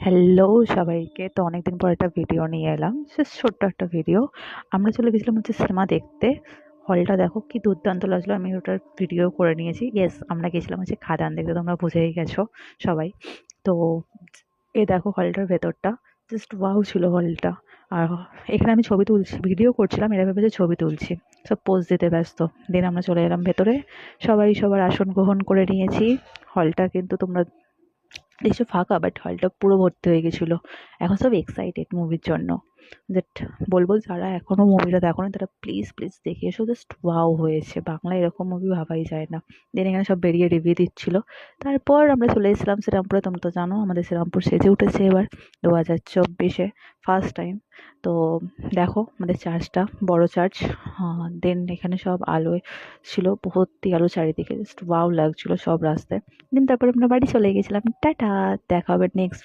Hello সবাইকে। তো অনেকদিন পর একটা ভিডিও নিয়ে এলাম, জাস্ট ছোট্ট একটা ভিডিও। আমরা চলে গেছিলাম হচ্ছে সিনেমা দেখতে। হলটা দেখো কি দুর্দান্ত লাগলো, আমি ওটার ভিডিও করে নিয়েছি। ইয়েস, আমরা গেছিলাম হচ্ছে খাদান দেখতে, তোমরা বুঝেই গেছো সবাই। তো এই দেখো হলটার ভেতরটা, জাস্ট ওয়াও ছিল হলটা। আর এখানে আমি ছবি তুলছি, ভিডিও করছিলাম, এরা ভেবেছে ছবি তুলছি, সব পোজ দিতে ব্যস্ত। দেন আমরা চলে এলাম ভেতরে, সবাই সবার আসন গ্রহণ করে নিয়েছি। হলটা কিন্তু তোমরা দেখছো ফাঁকা, বাট হলটা পুরো ভর্তি হয়ে গেছিলো। এখন সব এক্সাইটেড মুভির জন্য। দ্যাট বলবো, যারা এখনো মুভিটা দেখোনি তারা প্লিজ প্লিজ দেখে এসো, জাস্ট ওয়াও হয়েছে। বাংলায় এরকম মুভি ভাবাই যায় না। দেন এখানে সব বেরিয়ে রিভিউ দিচ্ছিল। তারপর আমরা চলে এসেছিলাম শ্রীরামপুরে। তোমরা তো জানো আমাদের শ্রীরামপুর সেজে উঠেছে এবার 2024-এ ফার্স্ট টাইম। তো দেখো আমাদের চার্চটা, বড় চার্চ। দেন এখানে সব আলোয় ছিল, ভর্তি আলো চারিদিকে, জাস্ট ওয়াও লাগছিল সব রাস্তায়। দেন তারপর আমরা বাড়ি চলে গেছিলাম। টাটা, দেখা হবে নেক্সট